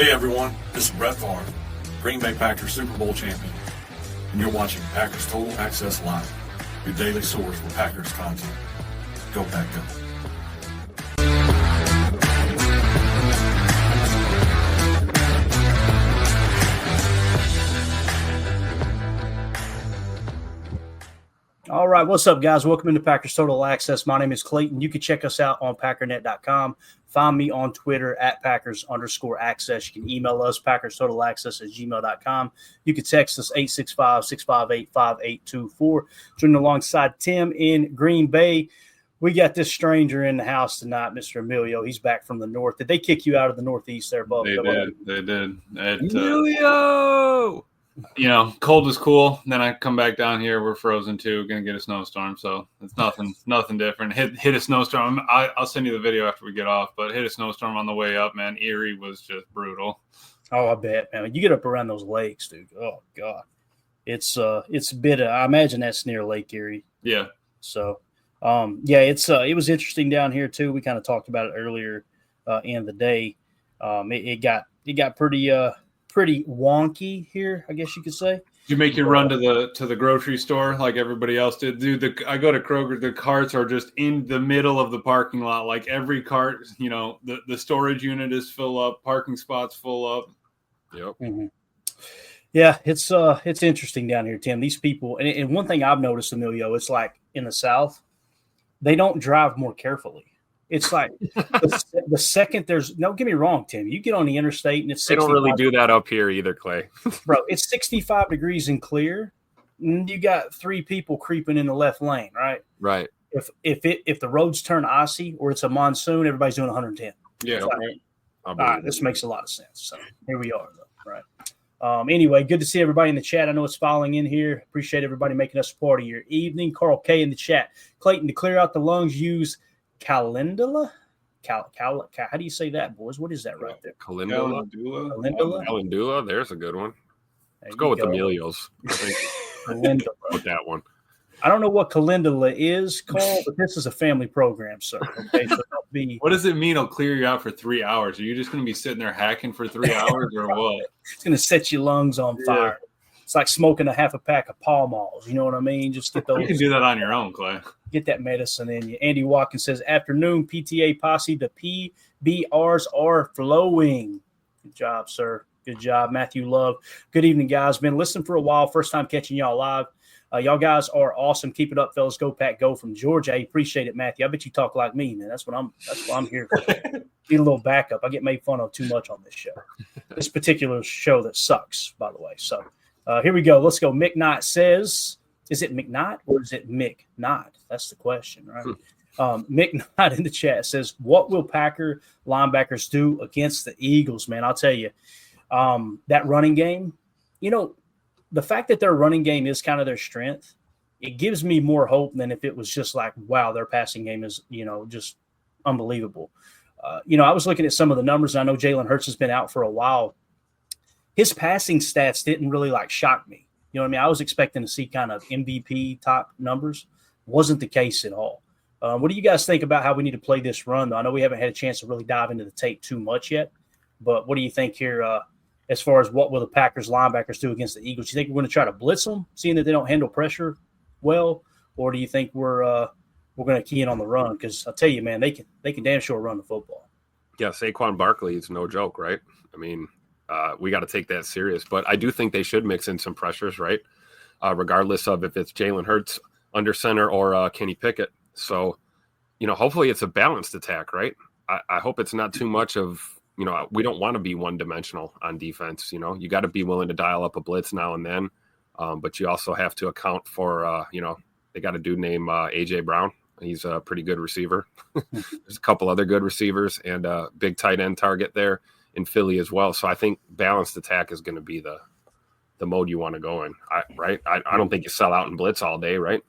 Hey everyone, this is Brett Favre, Green Bay Packers Super Bowl champion, and you're watching Packers Total Access Live, your daily source for Packers content. Go Pack Go. All right, what's up, guys? Welcome into Packers Total Access. My name is Clayton. You can check us out on Packernet.com. Find me on Twitter at Packers_access. You can email us, PackersTotalAccess@gmail.com. You can text us 865-658-5824. Joining alongside Tim in Green Bay. We got this stranger in the house tonight, Mr. Emilio. He's back from the north. Did they kick you out of the Northeast there, Bub? They did. Emilio! Cold was cool. Then I come back down here. We're frozen too. Gonna get a snowstorm, so it's nothing different. Hit a snowstorm. I'll send you the video after we get off. But hit a snowstorm on the way up, man. Erie was just brutal. Oh, I bet, man. You get up around those lakes, dude. Oh God, it's a bit. I imagine that's near Lake Erie. Yeah. So, it was interesting down here too. We kind of talked about it earlier in the day. It got pretty wonky here, I guess you could say. Did you make your run to the grocery store like everybody else did? Dude, I go to Kroger. The carts are just in the middle of the parking lot. Like every cart, the storage unit is full up, parking spots full up. Yep. Mm-hmm. Yeah, it's interesting down here, Tim. These people, and one thing I've noticed, Emilio, it's like in the South, they don't drive more carefully. It's like the second there's – no, get me wrong, Tim. You get on the interstate and it's 65. They don't really do that up here either, Clay. Bro, it's 65 degrees and clear, and you got three people creeping in the left lane, right? Right. If the roads turn icy or it's a monsoon, everybody's doing 110. Yeah, like, right. All right, this makes a lot of sense. So here we are, though, right? Anyway, good to see everybody in the chat. I know it's falling in here. Appreciate everybody making us a part of your evening. Carl K in the chat. Clayton, to clear out the lungs, use – Calendula? How do you say that, boys? What is that right there? Calendula? Calendula? There's a good one. Let's go with Emilio's. Calendula. With that one. I don't know what Calendula is, Carl, but this is a family program, sir. Okay, so don't be. What does it mean it'll clear you out for 3 hours? Are you just going to be sitting there hacking for 3 hours or what? It's going to set your lungs on fire. It's like smoking a half a pack of Pall Malls. You know what I mean? Just get those. You can do that on your own, Clay. Get that medicine in you. Andy Watkins says, afternoon, PTA posse, the PBRs are flowing. Good job, sir. Good job. Matthew Love. Good evening, guys. Been listening for a while. First time catching y'all live. Y'all guys are awesome. Keep it up, fellas. Go Pack Go from Georgia. I appreciate it, Matthew. I bet you talk like me, man. That's what I'm here for. Need a little backup. I get made fun of too much on this show. This particular show that sucks, by the way. So here we go. Let's go. Mick Knight says, is it McKnight or is it Mick Knight? That's the question, right? Mick Knight in the chat says, what will Packer linebackers do against the Eagles, man? I'll tell you, that running game, the fact that their running game is kind of their strength, it gives me more hope than if it was just like, wow, their passing game is, just unbelievable. I was looking at some of the numbers. And I know Jalen Hurts has been out for a while. His passing stats didn't really shock me. You know what I mean? I was expecting to see kind of MVP top numbers. Wasn't the case at all. What do you guys think about how we need to play this run, though? I know we haven't had a chance to really dive into the tape too much yet, but what do you think here as far as what will the Packers linebackers do against the Eagles? Do you think we're going to try to blitz them, seeing that they don't handle pressure well, or do you think we're going to key in on the run? Because I'll tell you, man, they can damn sure run the football. Yeah, Saquon Barkley is no joke, right? I mean, we got to take that serious. But I do think they should mix in some pressures, right? Regardless of if it's Jalen Hurts under center or Kenny Pickett. So, hopefully it's a balanced attack, right? I hope it's not too much of, we don't want to be one-dimensional on defense. You got to be willing to dial up a blitz now and then. But you also have to account for, they got a dude named A.J. Brown. He's a pretty good receiver. There's a couple other good receivers and a big tight end target there in Philly as well. So I think balanced attack is going to be the mode you want to go in, right? I don't think you sell out and blitz all day, right?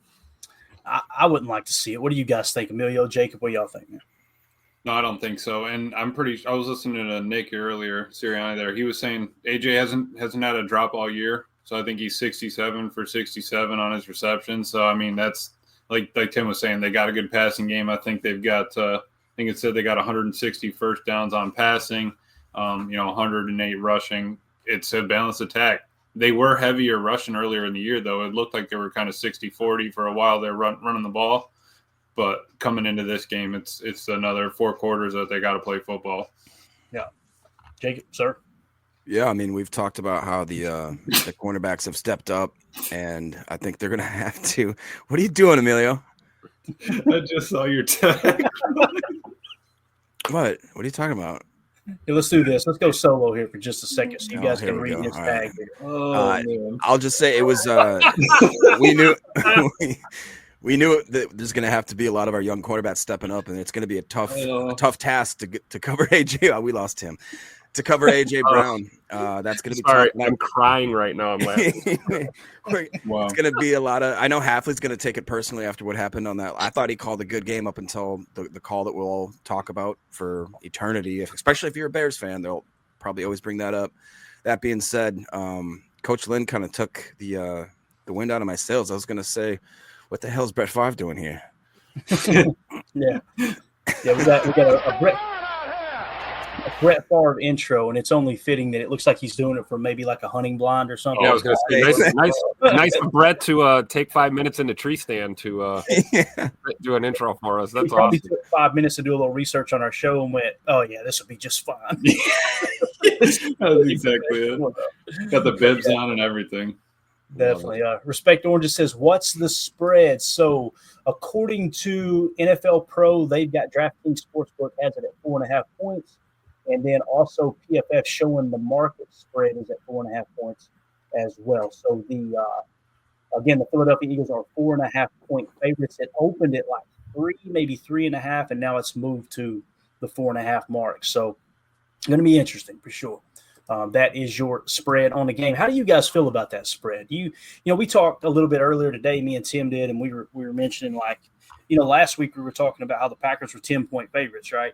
I wouldn't like to see it. What do you guys think, Emilio, Jacob? What do y'all think? No, I don't think so. And I was listening to Nick earlier, Sirianni there. He was saying AJ hasn't had a drop all year. So I think he's 67 for 67 on his reception. So, I mean, that's like Tim was saying, they got a good passing game. I think they've got, I think it said they got 160 first downs on passing. 108 rushing. It's a balanced attack. They were heavier rushing earlier in the year, though. It looked like they were kind of 60-40 for a while. They're running the ball. But coming into this game, it's another 4 quarters that they got to play football. Yeah. Jacob, sir? Yeah, I mean, we've talked about how the cornerbacks have stepped up, and I think they're going to have to. What are you doing, Emilio? I just saw your text. What are you talking about? Hey, let's do this. Let's go solo here for just a second so you Oh, guys here can we read go. this All tag right. here. Oh, man. I'll just say it was we knew we knew that there's going to have to be a lot of our young quarterbacks stepping up, and it's going to be a tough task to cover AJ. Oh, we lost him. To cover AJ Brown. That's going to be Sorry, tough. I'm crying right now. I'm laughing. Wow. It's going to be a lot of. I know Hafley's going to take it personally after what happened on that. I thought he called a good game up until the call that we'll all talk about for eternity. Especially if you're a Bears fan, they'll probably always bring that up. That being said, Coach Lynn kind of took the wind out of my sails. I was going to say, what the hell's Brett Favre doing here? Yeah. Yeah, we got a Brett Favre intro, and it's only fitting that it looks like he's doing it for maybe like a hunting blind or something. Yeah, I was going to say, nice of Brett to take 5 minutes in the tree stand to do an intro for us. He That's probably awesome. took 5 minutes to do a little research on our show and went, "Oh yeah, this will be just fine." That's exactly it. Got the bibs on and everything. Definitely. Respect Orange says, "What's the spread?" So, according to NFL Pro, they've got DraftKings Sportsbook has it at 4.5 points, and then also PFF showing the market spread is at 4.5 points as well. So the Philadelphia Eagles are 4.5 point favorites. It opened at like 3, maybe 3.5, and now it's moved to the 4.5 mark. So, going to be interesting for sure. That is your spread on the game. How do you guys feel about that spread? We talked a little bit earlier today, me and Tim did, and we were mentioning last week we were talking about how the Packers were 10-point favorites, right?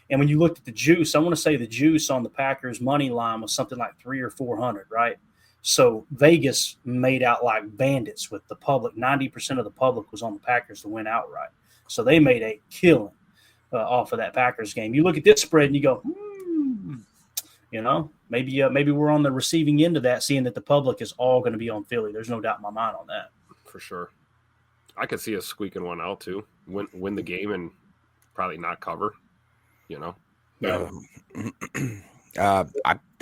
And when you looked at the juice, I want to say the juice on the Packers money line was something like 300 or 400, right? So Vegas made out like bandits with the public. 90% of the public was on the Packers to win outright. So they made a killing off of that Packers game. You look at this spread and you go, maybe we're on the receiving end of that, seeing that the public is all going to be on Philly. There's no doubt in my mind on that. For sure. I could see us squeaking one out too. Win the game and probably not cover. Yeah.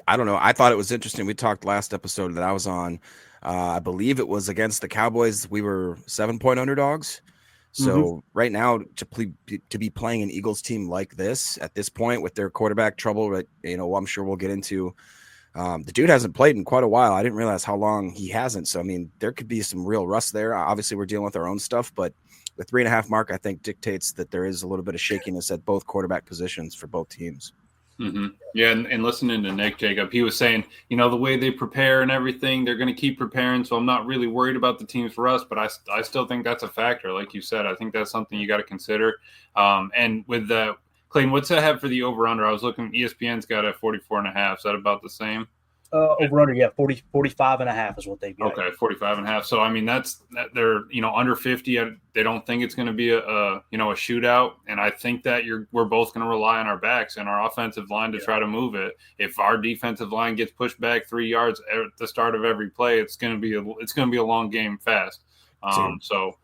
I don't know. I thought it was interesting. We talked last episode that I was on. I believe it was against the Cowboys. We were 7-point underdogs. So right now, to be playing an Eagles team like this at this point with their quarterback trouble, that I'm sure we'll get into. The dude hasn't played in quite a while. I didn't realize how long he hasn't. So I mean, there could be some real rust there. Obviously, we're dealing with our own stuff, but the 3.5 mark I think dictates that there is a little bit of shakiness at both quarterback positions for both teams. Mm-hmm. Yeah, and listening to Nick Jacob, he was saying, the way they prepare and everything, they're going to keep preparing. So I'm not really worried about the teams for us, but I still think that's a factor. Like you said, I think that's something you got to consider. And with the Clayton, what's that have for the over/under? I was looking. ESPN's got a 44.5. Is that about the same? Over/under, yeah, 45.5 is what they've got. Okay, 45.5. So I mean, that's they're under 50. They don't think it's going to be a shootout, and I think that we're both going to rely on our backs and our offensive line to try to move it. If our defensive line gets pushed back 3 yards at the start of every play, it's going to be a long game fast. So.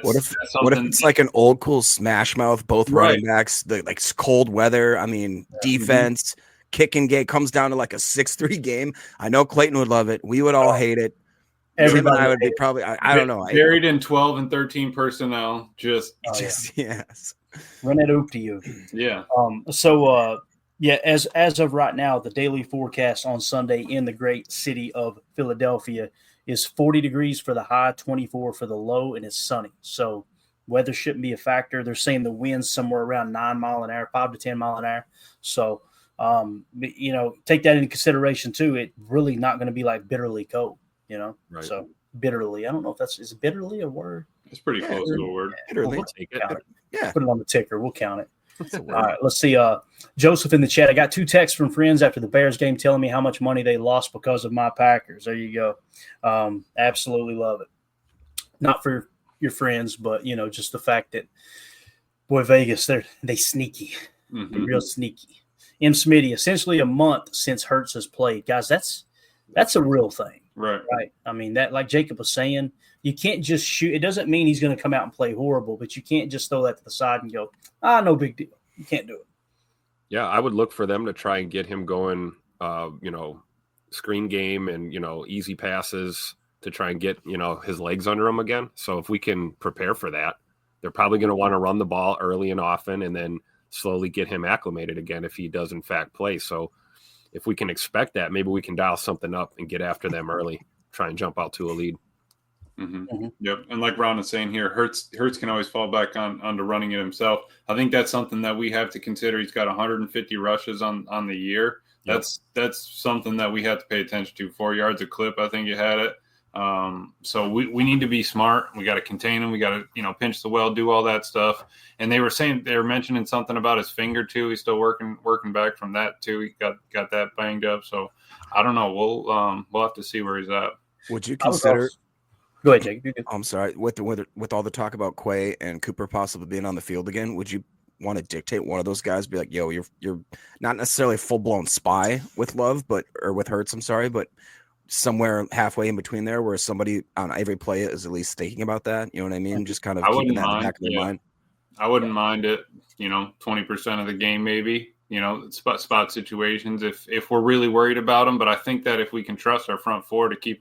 What if it's like an old cool smash mouth, both running backs, like cold weather? I mean, defense, kicking game comes down to like a 6-3 game. I know Clayton would love it. We would all hate it. Everybody I would be probably. I don't know. Buried in 12 and 13 personnel. Yes. Run that oop to you. Yeah. As of right now, the daily forecast on Sunday in the great city of Philadelphia is 40 degrees for the high, 24 for the low, and it's sunny. So weather shouldn't be a factor. They're saying the wind's somewhere around 9 mile an hour, 5 to 10 mile an hour. So, take that into consideration too. It's really not going to be like bitterly cold, Right. So bitterly, I don't know if is it bitterly a word? It's pretty close to a word. Bitterly. We'll Take it. Yeah. Put it on the ticker. We'll count it. All right, let's see. Joseph in the chat. I got 2 texts from friends after the Bears game telling me how much money they lost because of my Packers. There you go. Absolutely love it. Not for your friends, but just the fact that, boy, Vegas, they sneaky, Mm-hmm. real sneaky. M. Smitty, essentially a month since Hurts has played. Guys, that's a real thing. Right. Right. I mean, that, like Jacob was saying, you can't just shoot. It doesn't mean he's going to come out and play horrible, but you can't just throw that to the side and go, no big deal. You can't do it. Yeah, I would look for them to try and get him going, screen game and, easy passes to try and get, his legs under him again. So if we can prepare for that, they're probably going to want to run the ball early and often and then slowly get him acclimated again if he does in fact play. So if we can expect that, maybe we can dial something up and get after them early, try and jump out to a lead. Mm-hmm. Mm-hmm. Yep. And like Ron is saying here, Hurts can always fall back onto running it himself. I think that's something that we have to consider. He's got 150 rushes on the year. Yep. That's something that we have to pay attention to. 4 yards a clip, I think you had it. So we need to be smart. We got to contain him. We got to, pinch the well, do all that stuff. And they were mentioning something about his finger too. He's still working back from that too. He got that banged up. So I don't know. We'll have to see where he's at. Would you consider? Go ahead, Jake. I'm sorry. With all the talk about Quay and Cooper possibly being on the field again, would you want to dictate one of those guys? Be like, yo, you're not necessarily a full blown spy with Love, or with Hurts. I'm sorry, but somewhere halfway in between there, where somebody on every play is at least thinking about that. You know what I mean? Just kind of keeping that in the back of their mind. I wouldn't mind it. 20% of the game, maybe. Spot situations if we're really worried about them. But I think that if we can trust our front four to keep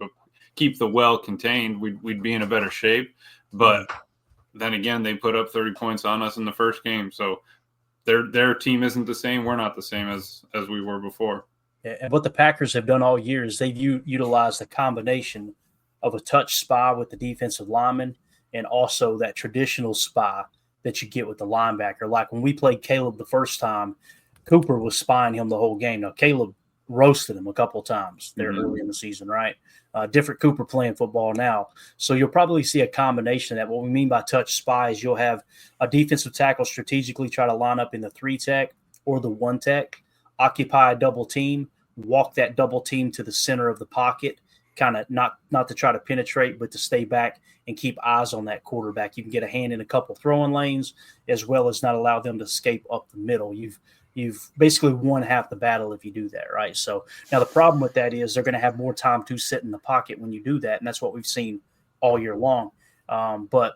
the well contained, we'd be in a better shape. But then again, they put up 30 points on us in the first game, so their team isn't the same. We're not the same as we were before. And what the Packers have done all year is they've utilized the combination of a touch spy with the defensive lineman and also that traditional spy that you get with the linebacker. Like when we played Caleb the first time, Cooper was spying him the whole game. Now, Caleb roasted him a couple of times there early in the season, right? Different Cooper playing football now. So you'll probably see a combination of that. What we mean by touch spy is you'll have a defensive tackle strategically try to line up in the 3-tech or the 1-tech, occupy a double team, walk that double team to the center of the pocket, kind of not to try to penetrate, but to stay back and keep eyes on that quarterback. You can get a hand in a couple throwing lanes as well as not allow them to escape up the middle. You've basically won half the battle if you do that, right? So now the problem with that is they're going to have more time to sit in the pocket when you do that, and that's what we've seen all year long. But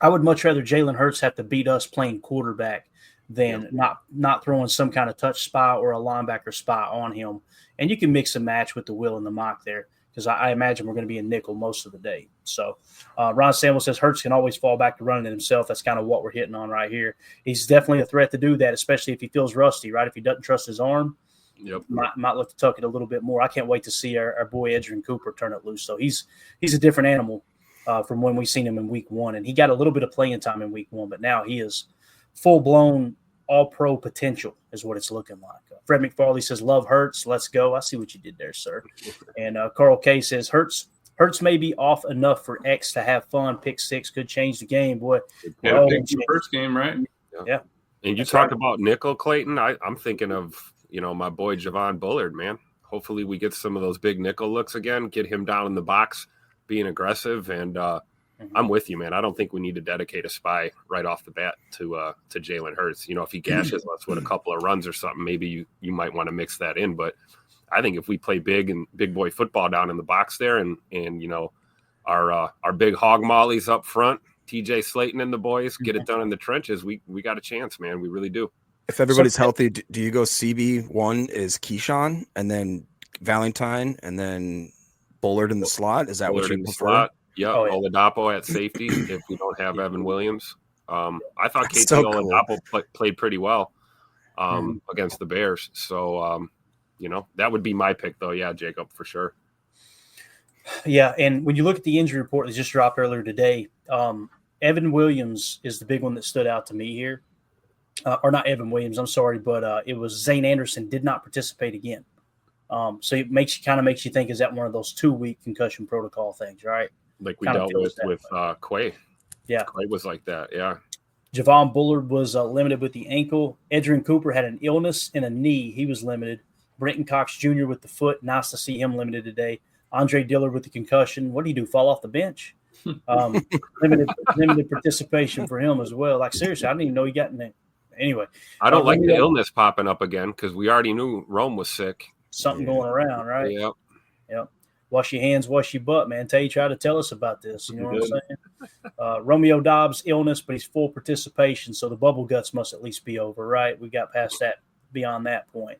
I would much rather Jalen Hurts have to beat us playing quarterback than not throwing some kind of touch spy or a linebacker spy on him. And you can mix and match with the will and the mock there because I imagine we're going to be in nickel most of the day. So Ron Samuel says Hurts can always fall back to running it himself. That's kind of what we're hitting on right here. He's definitely a threat to do that, especially if he feels rusty, right? If he doesn't trust his arm, might look to tuck it a little bit more. I can't wait to see our boy Edgerrin Cooper turn it loose. So he's a different animal from when we seen him in week one. And he got a little bit of playing time in week one, but now he is full-blown all-pro potential is what it's looking like. Fred McFarley says, love Hurts. Let's go. I see what you did there, sir. And Carl K says, Hurts may be off enough for X to have fun. Pick six could change the game, boy. Yeah, the first game, right? Yeah. And you talked about nickel, Clayton. I'm thinking of, my boy Javon Bullard, man. Hopefully we get some of those big nickel looks again, get him down in the box, being aggressive. And I'm with you, man. I don't think we need to dedicate a spy right off the bat to Jalen Hurts. If he gashes us with a couple of runs or something, maybe you might want to mix that in. But I think if we play big and big boy football down in the box there and our big hog mollies up front, TJ Slayton and the boys get it done in the trenches, we got a chance, man. We really do. If everybody's healthy, do you go CB1 is Keyshawn and then Valentine and then Bullard in the slot? Is that Bullard what you in the prefer? slot? Yeah, Oladapo at safety if we don't have Evan Williams. I thought KT so cool. Oladapo played pretty well against the Bears. So, that would be my pick, though. Yeah, Jacob, for sure. Yeah, and when you look at the injury report that just dropped earlier today, Evan Williams is the big one that stood out to me here. Or not Evan Williams, I'm sorry, but it was Zane Anderson did not participate again. So it makes you think, is that one of those 2-week concussion protocol things, right? Like we dealt with Quay. Yeah. Quay was like that, yeah. Javon Bullard was limited with the ankle. Edgerrin Cooper had an illness in a knee. He was limited. Brenton Cox Jr. with the foot. Nice to see him limited today. Andre Dillard with the concussion. What do you do, fall off the bench? Limited participation for him as well. Like, seriously, I didn't even know he got in Anyway, I don't like the Romeo, illness popping up again because we already knew Rome was sick. something going around, right? Yeah. Yep. Wash your hands, wash your butt, man. Tay tried to tell us about this. You know what I'm Good. saying? Romeo Dobbs illness, but he's full participation, so the bubble guts must at least be over, right? We got past that, beyond that point.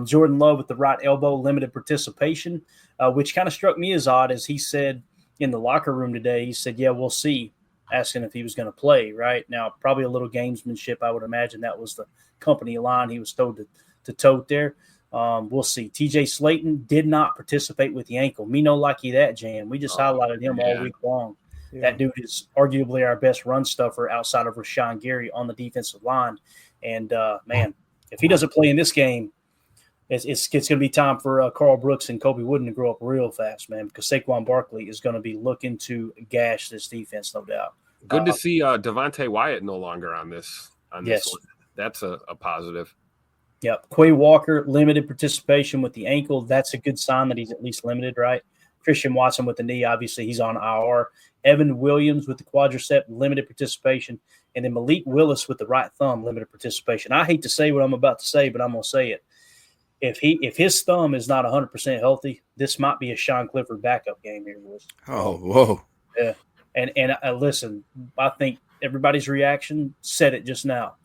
Jordan Love with the right elbow, limited participation, which kind of struck me as odd, as he said in the locker room today. He said, "Yeah, we'll see," asking if he was going to play. Right now, probably a little gamesmanship. I would imagine that was the company line he was told to tote there. We'll see. TJ Slayton did not participate with the ankle. Me no likey that, Jam. We just highlighted him all week long. Yeah. That dude is arguably our best run stuffer outside of Rashawn Gary on the defensive line. And, man, if he doesn't play in this game, it's going to be time for Carl Brooks and Kobe Wooden to grow up real fast, man, because Saquon Barkley is going to be looking to gash this defense, no doubt. Good to see Devontae Wyatt no longer on this Yes. one. That's a positive. Yep. Quay Walker, limited participation with the ankle. That's a good sign that he's at least limited, right? Christian Watson with the knee, obviously he's on IR. Evan Williams with the quadricep, limited participation. And then Malik Willis with the right thumb, limited participation. I hate to say what I'm about to say, but I'm going to say it. If his thumb is not 100% healthy, this might be a Sean Clifford backup game here, Lewis. Oh, whoa. Yeah. And listen, I think everybody's reaction said it just now.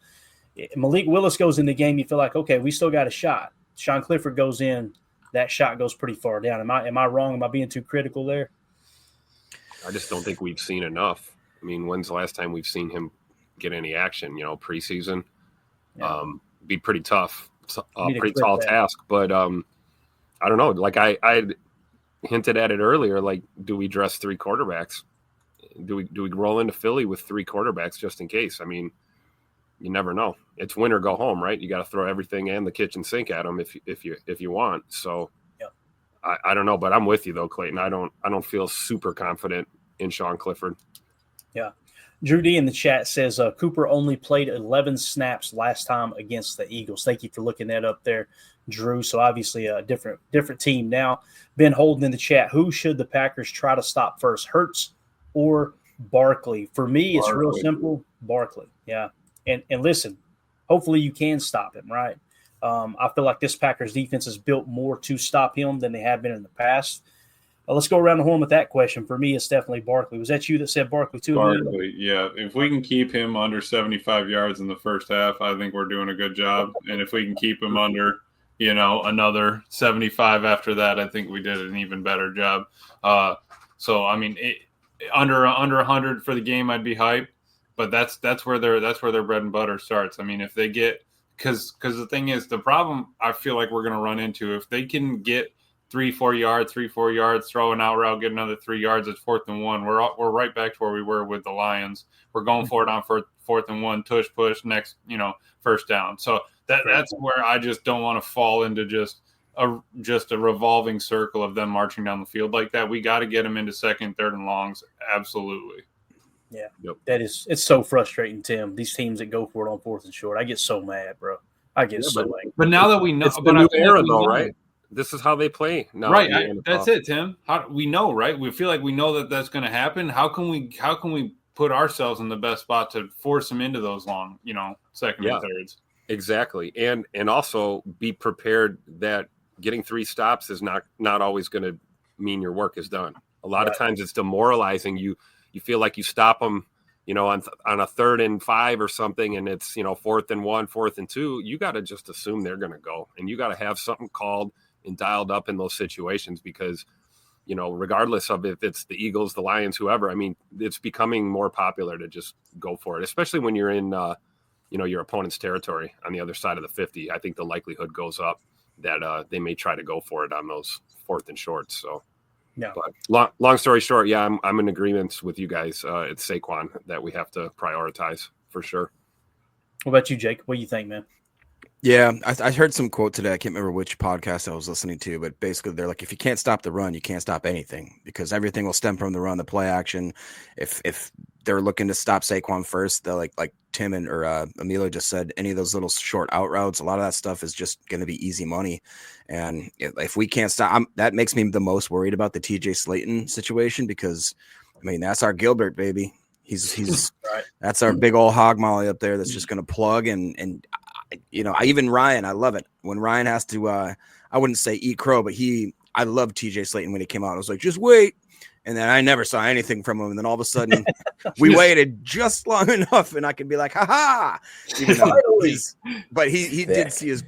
Malik Willis goes in the game, you feel like, okay, we still got a shot. Sean Clifford goes in, that shot goes pretty far down. Am I wrong? Am I being too critical there? I just don't think we've seen enough. I mean, when's the last time we've seen him get any action? Preseason, be pretty tough. It's a pretty tall task, but I don't know. Like I hinted at it earlier. Like, do we dress three quarterbacks? Do we roll into Philly with three quarterbacks just in case? I mean, you never know. It's win or go home, right? You got to throw everything and the kitchen sink at them if you want. So, yep. I don't know, but I'm with you though, Clayton. I don't feel super confident in Sean Clifford. Yeah. Drew D in the chat says Cooper only played 11 snaps last time against the Eagles. Thank you for looking that up there, Drew. So obviously a different team now. Ben Holden in the chat. Who should the Packers try to stop first, Hurts or Barkley? For me, it's real simple. Barkley. Yeah. And listen, hopefully you can stop him, right? I feel like this Packers defense is built more to stop him than they have been in the past. Let's go around the horn with that question. For me, it's definitely Barkley. Was that you that said Barkley too? Barkley, yeah. If we can keep him under 75 yards in the first half, I think we're doing a good job. And if we can keep him under, another 75 after that, I think we did an even better job. So I mean, under 100 for the game, I'd be hyped. But that's where their bread and butter starts. I mean, if they get because the thing is, the problem I feel like we're going to run into, if they can get 3-4 yards, throw an out route, get another 3 yards, it's 4th and 1. We're right back to where we were with the Lions. We're going for it on 4th and 1, tush push, next first down. So that's where I just don't want to fall into just a revolving circle of them marching down the field like that. We got to get them into 2nd, 3rd, and longs. Absolutely. Yeah, yep. It's so frustrating, Tim. These teams that go for it on 4th and short, I get so mad, bro. I get so mad. But now that we know, it's the new era, though, right? This is how they play now. Right, that's it, Tim. We know, right? We feel like we know that that's going to happen. How can we put ourselves in the best spot to force them into those long, 2nd and 3rds? Exactly, and also be prepared that getting 3 stops is not always going to mean your work is done. A lot of times it's demoralizing. You feel like you stop them, on a 3rd and 5 or something, and it's 4th and 1, 4th and 2. You got to just assume they're going to go, and you got to have something called and dialed up in those situations because, regardless of if it's the Eagles, the Lions, whoever, I mean, it's becoming more popular to just go for it, especially when you're in, your opponent's territory on the other side of the 50. I think the likelihood goes up that they may try to go for it on those 4th and shorts. So. Yeah. But long story short, yeah, I'm in agreement with you guys. It's Saquon that we have to prioritize for sure. What about you, Jake? What do you think, man? Yeah, I heard some quote today. I can't remember which podcast I was listening to, but basically they're like, if you can't stop the run, you can't stop anything because everything will stem from the run, the play action. If they're looking to stop Saquon first, they're like Tim or Emilio just said, any of those little short out routes, a lot of that stuff is just going to be easy money. And if we can't stop, that makes me the most worried about the TJ Slayton situation because, I mean, that's our Gilbert, baby. He's Right. That's our big old hog molly up there that's just going to plug and even Ryan, I love it when Ryan has to I wouldn't say eat crow, but I loved TJ Slayton when he came out. I was like, just wait. And then I never saw anything from him. And then all of a sudden we waited just long enough and I could be like, ha. But he did see his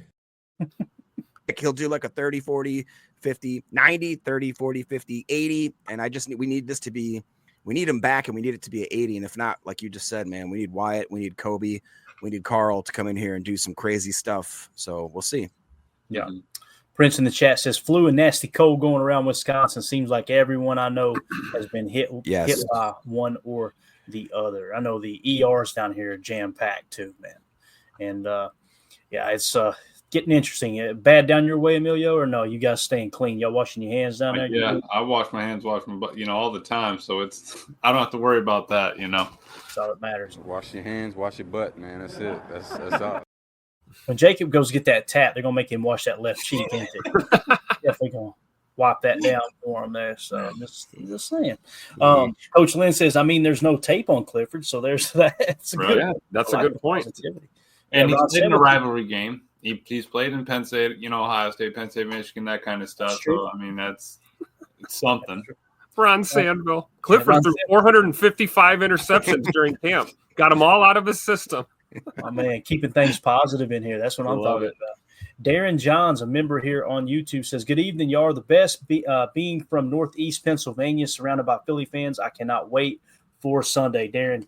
he'll do like a 30, 40, 50, 90, 30, 40, 50, 80. And we need him back and we need it to be an 80. And if not, like you just said, man, we need Wyatt, we need Kobe, we need Carl to come in here and do some crazy stuff. So we'll see. Yeah. Prince in the chat says flu and nasty cold going around Wisconsin. Seems like everyone I know has been hit by one or the other. I know the ERs down here are jam packed too, man. And it's getting interesting. Bad down your way, Emilio, or no? You guys staying clean? Y'all washing your hands down there? Yeah, I wash my hands, all the time. So I don't have to worry about that. That's all that matters. Wash your hands, wash your butt, man. That's it. That's all. When Jacob goes get that tap, they're gonna make him wash that left cheek, ain't they? Definitely gonna wipe that down for him there. So just saying. Coach Lynn says, there's no tape on Clifford, so there's that. That's a good point. And he's played in a rivalry game. He's played in Penn State, Ohio State, Penn State, Michigan, that kind of stuff. So it's something. Ron Sandville. Clifford threw 455 interceptions during camp. Got them all out of his system. Oh, man, keeping things positive in here. That's what I'm talking about. Darren Johns, a member here on YouTube, says, good evening. Y'all are the best. Being from Northeast Pennsylvania, surrounded by Philly fans, I cannot wait for Sunday. Darren,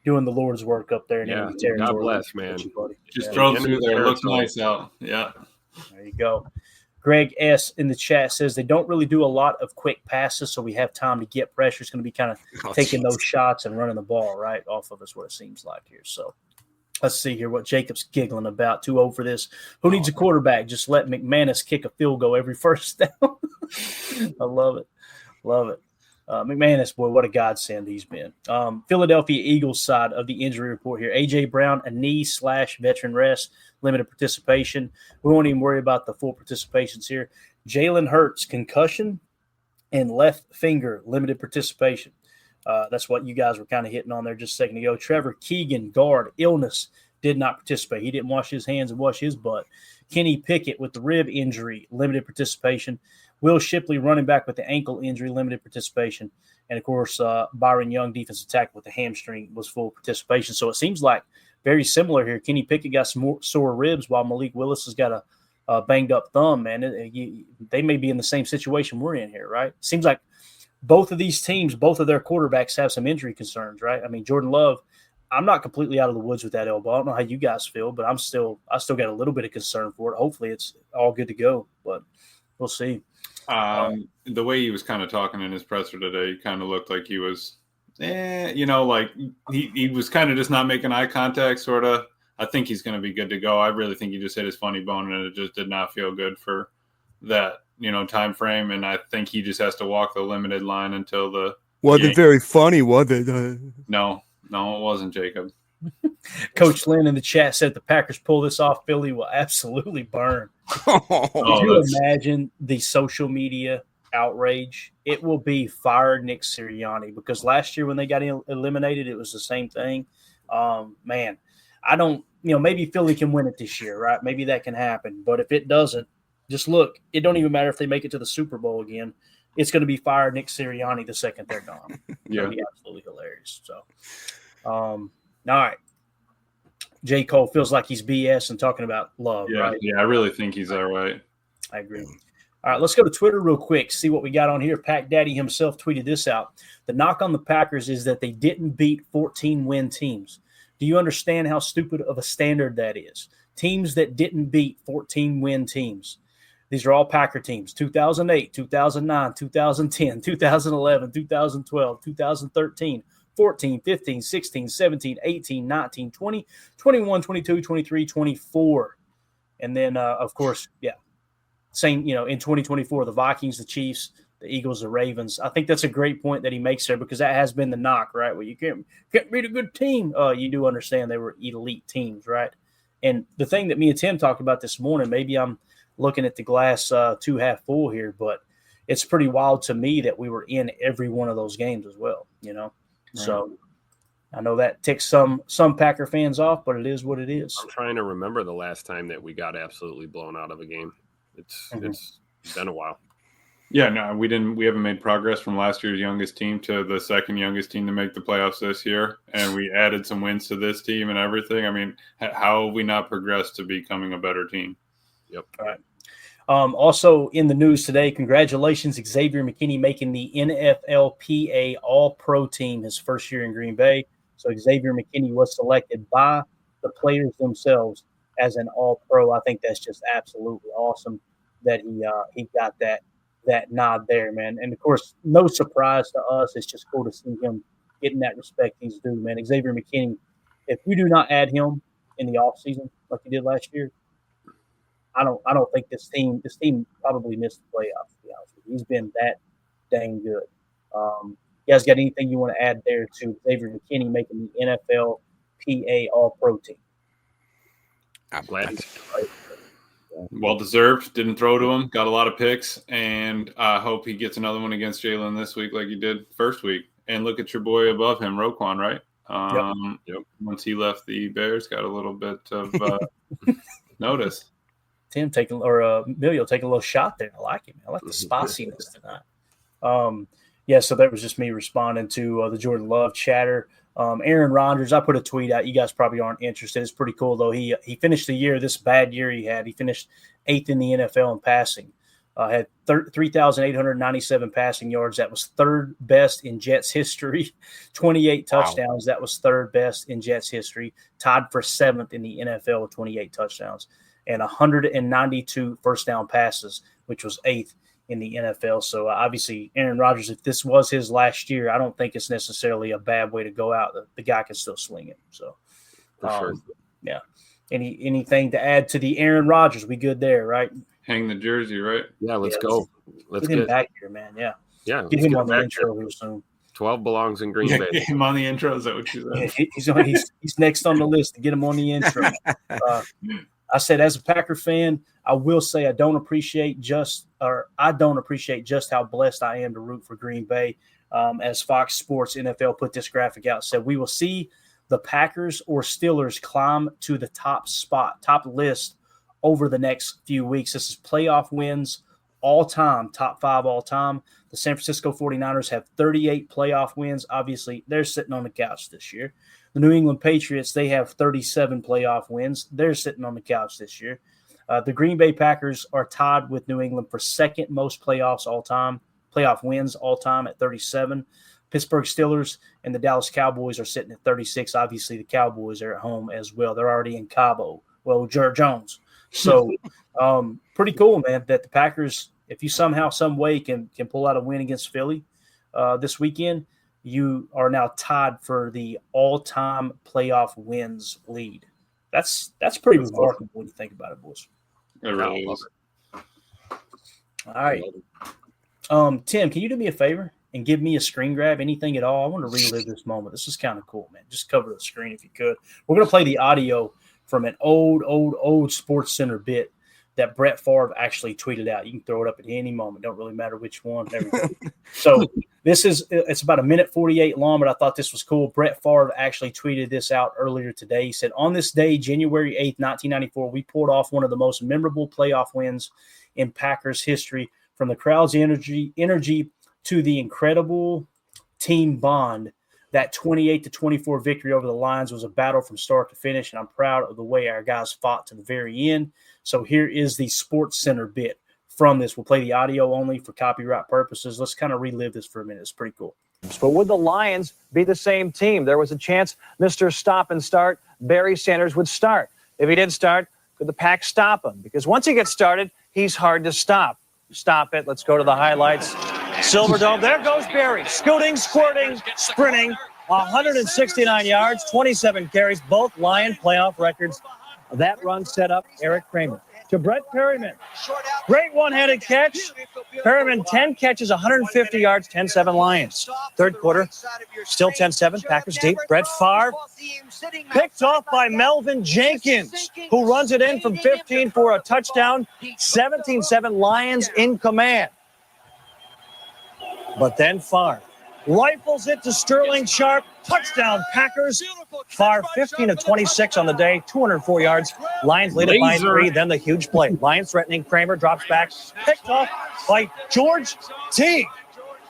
doing the Lord's work up there in enemy territory. God bless, man. Just drove through there. Looks nice out. Yeah. There you go. Greg S. in the chat says they don't really do a lot of quick passes, so we have time to get pressure. It's going to be kind of taking those shots and running the ball right off of us, what it seems like here. So let's see here what Jacob's giggling about. 2-0 for this. Who needs a quarterback? Just let McManus kick a field goal every first down. I love it. Love it. McManus, boy, what a godsend he's been. Philadelphia Eagles side of the injury report here. A.J. Brown, a knee/veteran rest, limited participation. We won't even worry about the full participations here. Jalen Hurts, concussion and left finger, limited participation. That's what you guys were kind of hitting on there just a second ago. Trevor Keegan, guard, illness, did not participate. He didn't wash his hands and wash his butt. Kenny Pickett with the rib injury, limited participation. Will Shipley, running back with the ankle injury, limited participation. And, of course, Byron Young, defensive tackle with the hamstring, was full participation. So it seems like very similar here. Kenny Pickett got some more sore ribs while Malik Willis has got a banged-up thumb, man. They may be in the same situation we're in here, right? Seems like both of these teams, both of their quarterbacks have some injury concerns, right? Jordan Love, I'm not completely out of the woods with that elbow. I don't know how you guys feel, but I still got a little bit of concern for it. Hopefully it's all good to go, but we'll see. The way he was kind of talking in his presser today, he kind of looked like he was, like he was kind of just not making eye contact, sort of. I think he's going to be good to go. I really think he just hit his funny bone, and it just did not feel good for that, time frame. And I think he just has to walk the limited line until the. Wasn't very funny, was it? No, it wasn't, Jacob. Coach Lynn in the chat said the Packers pull this off, Philly will absolutely burn. Could you imagine the social media outrage? It will be fire Nick Sirianni, because last year when they got eliminated, it was the same thing. Man, I don't, maybe Philly can win it this year, right? Maybe that can happen. But if it doesn't, just look, it don't even matter if they make it to the Super Bowl again. It's going to be fire Nick Sirianni the second they're gone. Yeah. It'll be absolutely hilarious. So, all right. J. Cole feels like he's BS and talking about love, right? Yeah, I really think he's all right. I agree. All right, let's go to Twitter real quick, see what we got on here. Pack Daddy himself tweeted this out. The knock on the Packers is that they didn't beat 14-win teams. Do you understand how stupid of a standard that is? Teams that didn't beat 14-win teams. These are all Packer teams. 2008, 2009, 2010, 2011, 2012, 2013, 14, 15, 16, 17, 18, 19, 20, 21, 22, 23, 24. And then, of course, same, in 2024, the Vikings, the Chiefs, the Eagles, the Ravens. I think that's a great point that he makes there, because that has been the knock, right? Well, you can't beat a good team. You do understand they were elite teams, right? And the thing that me and Tim talked about this morning, maybe I'm looking at the glass too half full here, but it's pretty wild to me that we were in every one of those games as well, Right. So I know that ticks some Packer fans off, but it is what it is. I'm trying to remember the last time that we got absolutely blown out of a game. It's been a while. Yeah, no, we haven't made progress from last year's youngest team to the second youngest team to make the playoffs this year. And we added some wins to this team and everything. I mean, how have we not progressed to becoming a better team? Yep. All right. Also in the news today, congratulations, Xavier McKinney making the NFLPA All-Pro team his first year in Green Bay. So Xavier McKinney was selected by the players themselves as an All-Pro. I think that's just absolutely awesome that he got that nod there, man. And, of course, no surprise to us. It's just cool to see him getting that respect he's due, man. Xavier McKinney, if you do not add him in the offseason like you did last year, I don't think this team probably missed the playoffs, to be honest with you. He's been that dang good. You guys got anything you want to add there to Xavier McKinney making the NFLPA All-Pro team? I'm glad. Well deserved. Didn't throw to him. Got a lot of picks, and I hope he gets another one against Jalen this week, like he did first week. And look at your boy above him, Roquan, right? Yep. Once he left the Bears, got a little bit of notice. Tim Emilio taking a little shot there. I like him. I like the spiciness tonight. So that was just me responding to the Jordan Love chatter. Aaron Rodgers, I put a tweet out. You guys probably aren't interested. It's pretty cool, though. He finished the year, this bad year he had. He finished 8th in the NFL in passing. Had 3,897 passing yards. That was third best in Jets history. 28 touchdowns. Wow. That was third best in Jets history. Tied for 7th in the NFL with 28 touchdowns. And 192 first down passes, which was 8th in the NFL. So obviously Aaron Rodgers, if this was his last year, I don't think it's necessarily a bad way to go out. The guy can still sling it. So, for sure. Yeah. Anything to add to the Aaron Rodgers? We good there, right? Hang the jersey, right? Yeah, let's go. Let's get him back here, man. Yeah. Yeah. Get him on the intro here soon. 12 belongs in Green Bay. Get him on the intro. Is that what you said? He's next on the list to get him on the intro. I said, as a Packer fan, I will say I don't appreciate just how blessed I am to root for Green Bay. As Fox Sports NFL put this graphic out, said we will see the Packers or Steelers climb to the top list over the next few weeks. This is playoff wins all time, top 5 all time. The San Francisco 49ers have 38 playoff wins. Obviously, they're sitting on the couch this year. The New England Patriots, they have 37 playoff wins. They're sitting on the couch this year. The Green Bay Packers are tied with New England for second most playoff wins all time at 37. Pittsburgh Steelers and the Dallas Cowboys are sitting at 36. Obviously, the Cowboys are at home as well. They're already in Cabo. Well, Jared Jones. So pretty cool, man, that the Packers, if you somehow, some way can pull out a win against Philly this weekend, you are now tied for the all-time playoff wins lead. That's pretty remarkable when you think about it, boys. It really is. All right. Tim, can you do me a favor and give me a screen grab, anything at all? I want to relive this moment. This is kind of cool, man. Just cover the screen if you could. We're going to play the audio from an old Sports Center bit that Brett Favre actually tweeted out. You can throw it up at any moment. Don't really matter which one. There we go. So it's about 1:48 long, but I thought this was cool. Brett Favre actually tweeted this out earlier today. He said, on this day, January 8th, 1994, we pulled off one of the most memorable playoff wins in Packers history. From the crowd's energy to the incredible team bond, that 28-24 victory over the Lions was a battle from start to finish, and I'm proud of the way our guys fought to the very end. So here is the Sports Center bit from this. We'll play the audio only for copyright purposes. Let's kind of relive this for a minute. It's pretty cool. But would the Lions be the same team? There was a chance Mr. Stop and Start, Barry Sanders, would start. If he did start, could the Pack stop him? Because once he gets started, he's hard to stop. Stop it. Let's go to the highlights. Silverdome. There goes Barry. Scooting, squirting, sprinting. 169 yards, 27 carries, both Lion playoff records. That run set up Eric Kramer. To Brett Perryman. Great one-handed catch. Perryman, 10 catches, 150 yards, 10-7 Lions. Third quarter, still 10-7, Packers deep. Brett Favre picked off by Melvin Jenkins, who runs it in from 15 for a touchdown. 17-7 Lions in command. But then Favre rifles it to Sterling Sharp. Touchdown, Packers. Favre 15 of 26 on the day, 204 yards. Lions lead it by 3. Then the huge play. Lions threatening. Kramer drops back. Picked off by George Teague.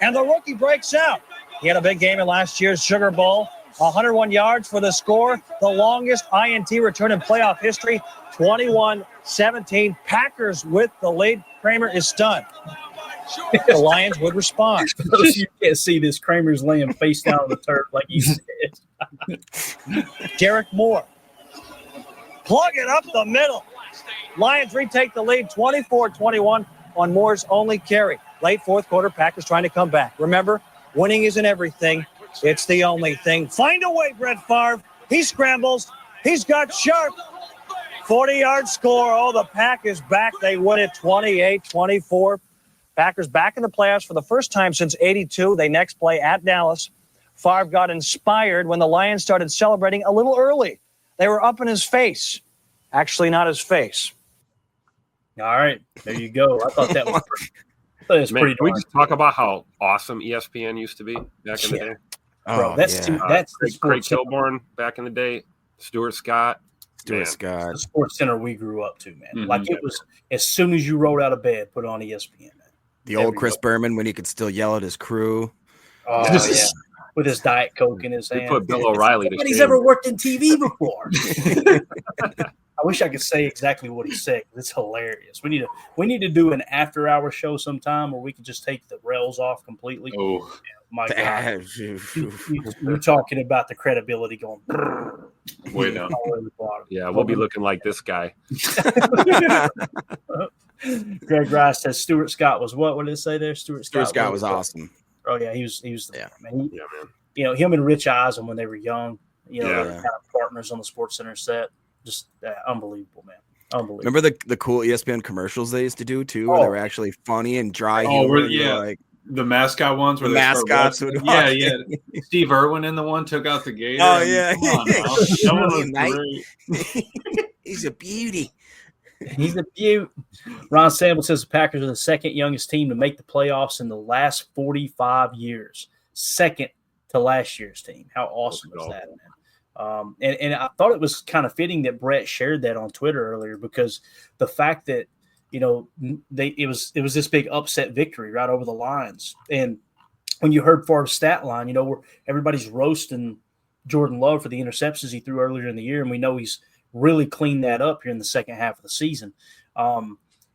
And the rookie breaks out. He had a big game in last year's Sugar Bowl. 101 yards for the score. The longest INT return in playoff history. 21-17. Packers with the lead. Kramer is stunned. The Lions would respond. You can't see this. Kramer's laying face down on the turf like he said. Derek Moore. Plug it up the middle. Lions retake the lead 24-21 on Moore's only carry. Late fourth quarter, Packers trying to come back. Remember, winning isn't everything. It's the only thing. Find a way, Brett Favre. He scrambles. He's got Sharp. 40-yard score. Oh, the Pack is back. They win it 28-24. Packers back in the playoffs for the first time since '82. They next play at Dallas. Favre got inspired when the Lions started celebrating a little early. They were up in his face. Actually, not his face. All right, there you go. I thought that was pretty Man, can we just talk about how awesome ESPN used to be back in the day? Bro, that's the Craig Sports Kilborn back in the day, Stuart Scott. the Sports Center we grew up to, man. Mm-hmm. Like it was as soon as you rolled out of bed, put on ESPN, man. The old Chris Berman when he could still yell at his crew. Oh, yeah. With his Diet Coke in his They hand. put Bill O'Reilly to Nobody's shame. ever worked in TV before. I wish I could say exactly what he said. It's hilarious. We need to do an after-hour show sometime where we could just take the rails off completely. Oh, My God. You're talking about the credibility going way down. all over the bottom. Yeah, we'll be looking like this guy. Greg Rice says Stuart Scott was what? What did it say there? Stuart Scott was awesome. Oh yeah, he was the man. Yeah, man. You know, him and Rich Eisen when they were young, you know, Yeah. they were kind of partners on the Sports Center set. Just unbelievable, man. Unbelievable. Remember the cool ESPN commercials they used to do too, where they were actually funny and dry Oh, humor. really? and Yeah. like The mascot ones where The they start mascots wrestling. would Yeah, walk yeah. Steve Irwin in the one took out the gator. Oh, and- yeah. Come on now. That one was Mate. great. he's a beauty. He's a beaut. Ron Sample says the Packers are the second youngest team to make the playoffs in the last 45 years. Second to last year's team. How awesome is that, man? And I thought it was kind of fitting that Brett shared that on Twitter earlier because the fact that, you know, it was this big upset victory right over the Lions. And when you heard Favre's stat line, you know, where everybody's roasting Jordan Love for the interceptions he threw earlier in the year, and we know he's really cleaned that up here in the second half of the season.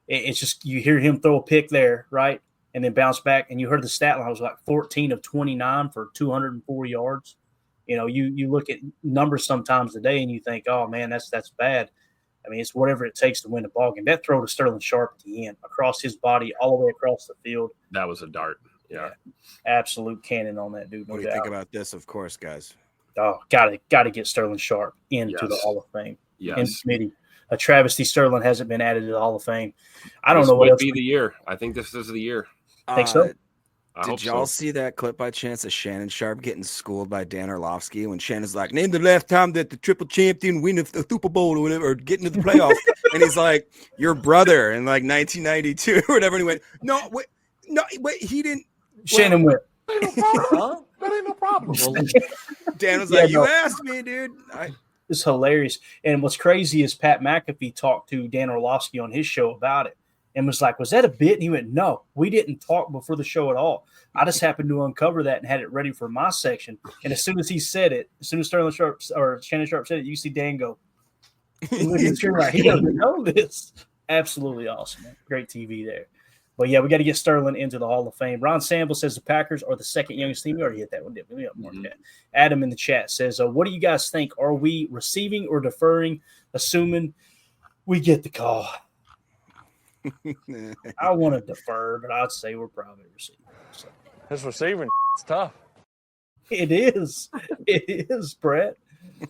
It's just you hear him throw a pick there, right, and then bounce back, and you heard the stat line was like 14 of 29 for 204 yards. You know, you look at numbers sometimes today, and you think, oh man, that's bad. I mean, it's whatever it takes to win a ball game. That throw to Sterling Sharp at the end, across his body, all the way across the field. That was a dart. Yeah. Absolute cannon on that dude. No What do you doubt. think about this? Of course, guys. Oh, gotta get Sterling Sharp into the Yes. Hall of Fame. In Yes. committee. A travesty Sterling hasn't been added to the Hall of Fame. I don't This know what might else. be the year. I think this is the year. Think so? I hope Did y'all so. see that clip by chance of Shannon Sharp getting schooled by Dan Orlovsky when Shannon's like, name the last time that the triple champion win the Super Bowl or whatever, or get into the playoffs. And he's like, your brother in like 1992 or whatever. And he went, no, wait, he didn't. Shannon went. That ain't no problem. Dan was Yeah, like, you no. asked me, dude. It's hilarious. And what's crazy is Pat McAfee talked to Dan Orlovsky on his show about it and was like, was that a bit? And he went, no, we didn't talk before the show at all. I just happened to uncover that and had it ready for my section. And as soon as he said it, as soon as Sterling Sharp or Shannon Sharp said it, you see Dan go, you're right. He doesn't know this. Absolutely awesome, man. Great TV there. But yeah, we got to get Sterling into the Hall of Fame. Ron Sample says the Packers are the second youngest team. We already hit that one, didn't we? Mark that. Adam in the chat says, what do you guys think? Are we receiving or deferring, assuming we get the call? I want to defer, but I'd say we're probably receiving. So. This receiving it's tough. It is. It is, Brett.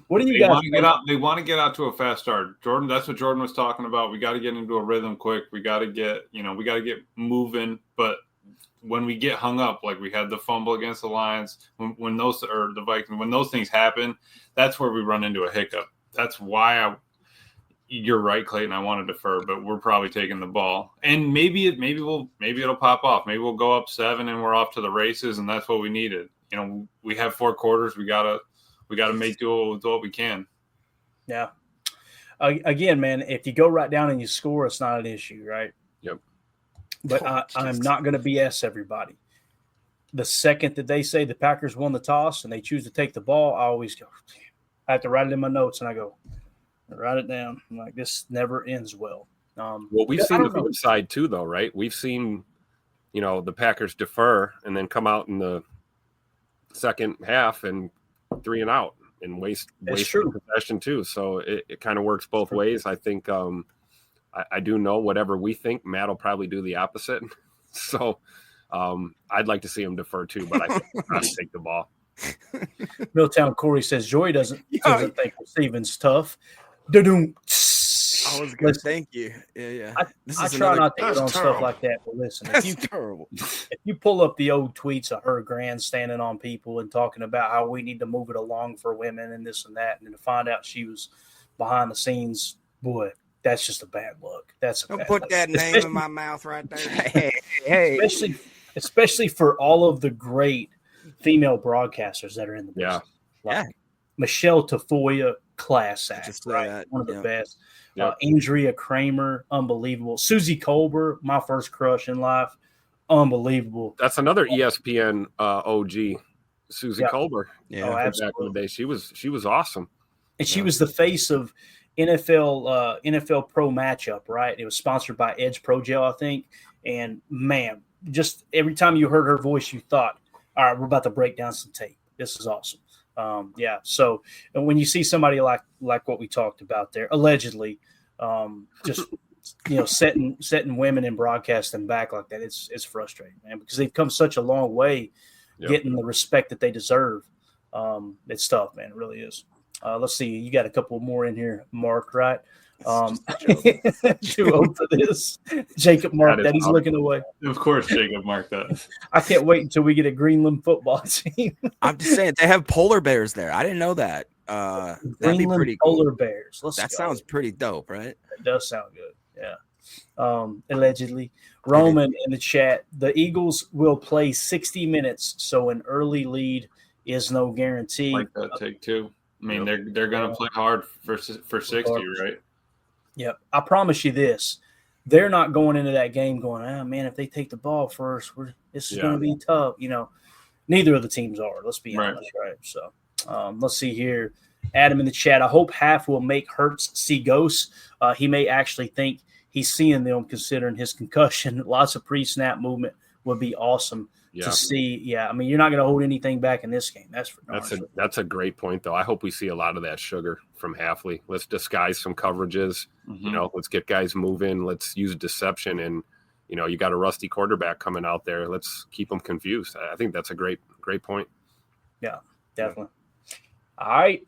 What do you They guys want to think? get out. They want to get out to a fast start. Jordan, that's what Jordan was talking about. We got to get into a rhythm quick. We got to get, we got to get moving. But when we get hung up, like we had the fumble against the Lions, when those or the Vikings, when those things happen, that's where we run into a hiccup. That's why you're right, Clayton. I want to defer, but we're probably taking the ball, and maybe it'll pop off. Maybe we'll go up 7 and we're off to the races, and that's what we needed. we have 4 quarters. We gotta make do with what we can. Yeah. Again, man, if you go right down and you score, it's not an issue, right? Yep. But I'm not going to BS everybody. The second that they say the Packers won the toss and they choose to take the ball, I always go, I have to write it in my notes, and I go, write it down. I'm like, this never ends well. Well, we've seen the flip side too, though, right? We've seen, the Packers defer and then come out in the second half and 3 and out and waste possession too. So it kind of works both ways. I think I do know whatever we think, Matt will probably do the opposite. So I'd like to see him defer too, but I think he's trying to take the ball. Milltown Corey says Joy doesn't think Stevens tough. Da-doom. I was going to thank you. Yeah. I try not to get on stuff like that, but listen, terrible. If you pull up the old tweets of her grandstanding on people and talking about how we need to move it along for women and this and that, and then to find out she was behind the scenes, boy, that's just a bad look. Don't put that name in my mouth right there. Hey. Especially for all of the great female broadcasters that are in the business. Yeah. Michelle Tafoya, class act, right? That. One of the best. Yep. Andrea Kramer, unbelievable. Susie Colbert, my first crush in life, unbelievable. That's another ESPN OG, Susie Colbert. Yeah, absolutely. Back in the day, she was awesome, and she was the face of NFL Pro Matchup, right? It was sponsored by Edge Pro Gel, I think. And man, just every time you heard her voice, you thought, "All right, we're about to break down some tape. This is awesome." So and when you see somebody like what we talked about there, allegedly, just setting women in broadcasting back like that, it's frustrating, man, because they've come such a long way getting the respect that they deserve. It's tough, man. It really is. Let's see. You got a couple more in here, Mark, right? Too old for this. Jacob marked that. He's looking away. Of course, Jacob marked that. I can't wait until we get a Greenland football team. I'm just saying they have polar bears there. I didn't know that. That'd be pretty cool. Polar bears. That sounds pretty dope, right? It does sound good. Yeah. Allegedly, Roman in the chat. The Eagles will play 60 minutes, so an early lead is no guarantee. Like that take too. I mean, they're going to play hard for 60, right? Yep. I promise you this. They're not going into that game going, man, if they take the ball first, this is going to be tough. Neither of the teams are. Let's be honest, right? So let's see here. Adam in the chat. I hope Half will make Hurts see ghosts. He may actually think he's seeing them considering his concussion. Lots of pre-snap movement would be awesome to see. Yeah, I mean, you're not going to hold anything back in this game. That's a great point, though. I hope we see a lot of that sugar from Halfley. Let's disguise some coverages. Mm-hmm. Let's get guys moving. Let's use deception. And, you got a rusty quarterback coming out there. Let's keep them confused. I think that's a great point. Yeah, definitely. All right.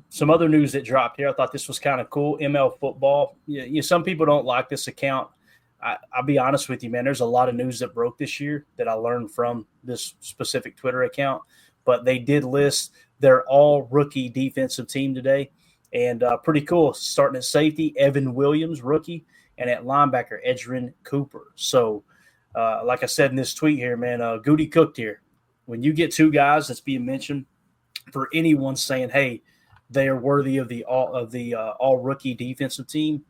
Some other news that dropped here. I thought this was kind of cool. ML Football. Some people don't like this account. I'll be honest with you, man. There's a lot of news that broke this year that I learned from this specific Twitter account, but they did list their all-rookie defensive team today, and pretty cool. Starting at safety, Evan Williams, rookie, and at linebacker, Edgerrin Cooper. So, like I said in this tweet here, man, Goody cooked here. When you get 2 guys that's being mentioned for anyone saying, hey, they are worthy of the all-rookie defensive team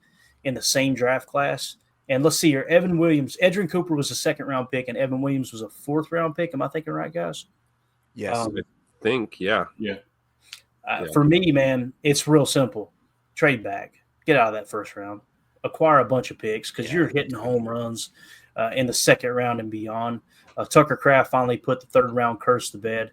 in the same draft class. And let's see here. Evan Williams, Edgerrin Cooper was a 2nd-round pick, and Evan Williams was a 4th-round pick. Am I thinking right, guys? Yes. I think, yeah. For me, man, it's real simple. Trade back. Get out of that 1st round. Acquire a bunch of picks because you're hitting home runs in the 2nd round and beyond. Tucker Kraft finally put the 3rd-round curse to bed.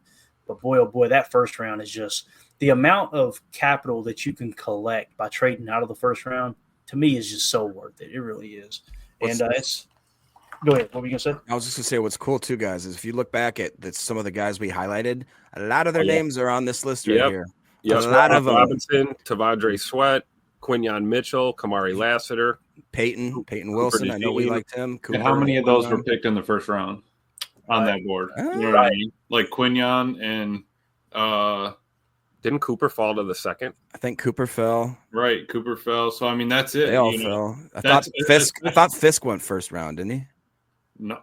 But, boy, oh, boy, that 1st round is just – the amount of capital that you can collect by trading out of the 1st round, to me, is just so worth it. It really is. And it's – go ahead. What were you going to say? I was just going to say what's cool, too, guys, is if you look back at some of the guys we highlighted, a lot of their names are on this list right here. Yes, a lot of them. Robinson, Tavondre Sweat, Quinyon Mitchell, Kamari Lassiter. Peyton Wilson. I know we liked him. Cooper, how many of those were picked in the 1st round on that board? You know what I mean? Like Quinyon and didn't Cooper fall to the 2nd? I think Cooper fell. Right, Cooper fell. So I mean, that's it. They all fell. I thought Fisk went 1st round, didn't he? No.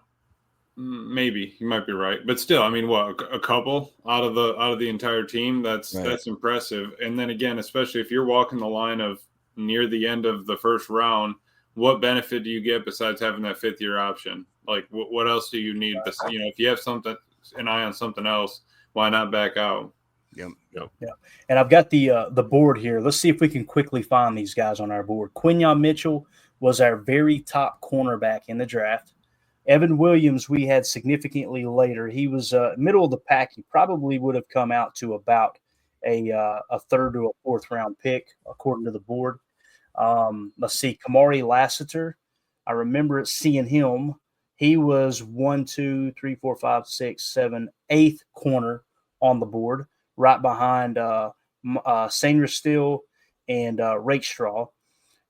Maybe you might be right, but still, I mean, what, a couple out of the entire team? That's impressive. And then again, especially if you're walking the line of near the end of the first round, what benefit do you get besides having that 5th-year option? Like, what else do you need? If you have an eye on something else, why not back out? Yeah. And I've got the board here. Let's see if we can quickly find these guys on our board. Quinyon Mitchell was our very top cornerback in the draft. Evan Williams, we had significantly later. He was middle of the pack. He probably would have come out to about a 3rd to a 4th round pick, according to the board. Let's see, Kamari Lassiter. I remember seeing him. He was 1, 2, 3, 4, 5, 6, 7, 8th corner on the board, right behind Sainristil and Rakestraw.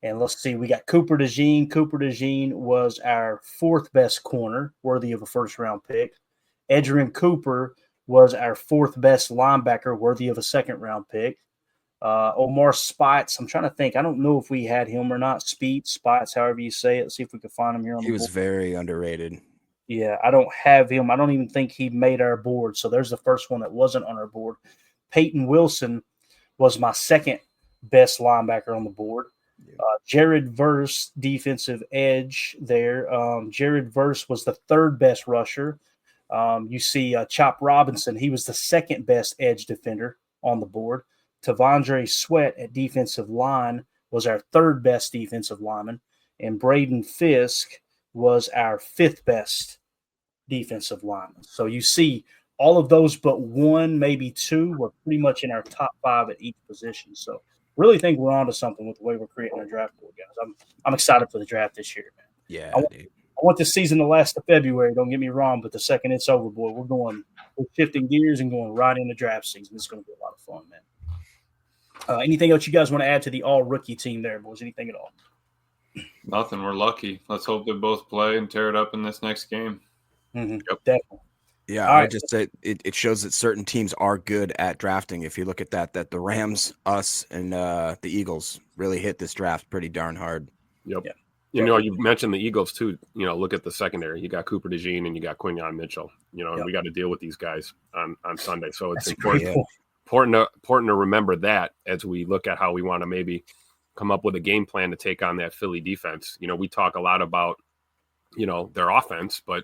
And let's see, we got Cooper DeJean. Cooper DeJean was our 4th best corner, worthy of a 1st-round pick. Edgerrin Cooper was our 4th best linebacker, worthy of a 2nd-round pick. Omar Spites, I'm trying to think. I don't know if we had him or not. Spites, however you say it. Let's see if we can find him here on the board. He was very underrated. Yeah, I don't have him. I don't even think he made our board. So there's the first one that wasn't on our board. Peyton Wilson was my 2nd best linebacker on the board. Jared Verse, defensive edge there. Jared Verse was the 3rd best rusher. You see Chop Robinson. He was the 2nd best edge defender on the board. Tavondre Sweat at defensive line was our 3rd best defensive lineman. And Braden Fisk was our 5th best defensive lineman. So you see all of those but one, maybe 2, were pretty much in our top 5 at each position. So really think we're onto something with the way we're creating our draft board, guys. I'm excited for the draft this year, man. Yeah, I want this season to last to February. Don't get me wrong, but the second it's over, boy, we're shifting gears and going right into draft season. It's going to be a lot of fun, man. Anything else you guys want to add to the all-rookie team there, boys? Anything at all? Nothing. We're lucky. Let's hope they both play and tear it up in this next game. Mm-hmm. Yep. Definitely. Yeah, I just say it shows that certain teams are good at drafting. If you look at that the Rams, us, and the Eagles really hit this draft pretty darn hard. Yep. Yeah. You mentioned the Eagles too. Look at the secondary. You got Cooper DeJean and you got Quinyon Mitchell. And we got to deal with these guys on Sunday. So it's important to remember that as we look at how we want to maybe come up with a game plan to take on that Philly defense. We talk a lot about their offense, but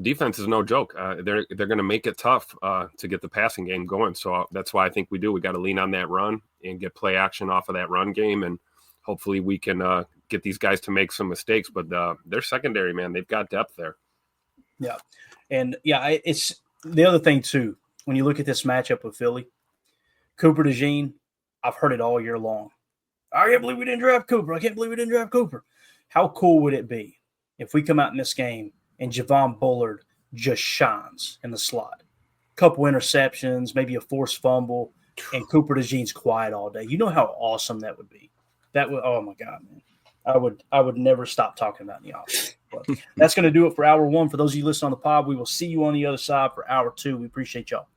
defense is no joke. They're going to make it tough to get the passing game going. So that's why I think we got to lean on that run and get play action off of that run game, and hopefully we can get these guys to make some mistakes. But they're secondary, man. They've got depth there. Yeah, and it's the other thing too. When you look at this matchup with Philly, Cooper DeJean, I've heard it all year long. I can't believe we didn't draft Cooper. I can't believe we didn't draft Cooper. How cool would it be if we come out in this game and Javon Bullard just shines in the slot? Couple interceptions, maybe a forced fumble, and Cooper DeJean's quiet all day. You know how awesome that would be. That would, oh my God, man. I would never stop talking about the offense. But that's going to do it for hour 1. For those of you listening on the pod, we will see you on the other side for hour 2. We appreciate y'all.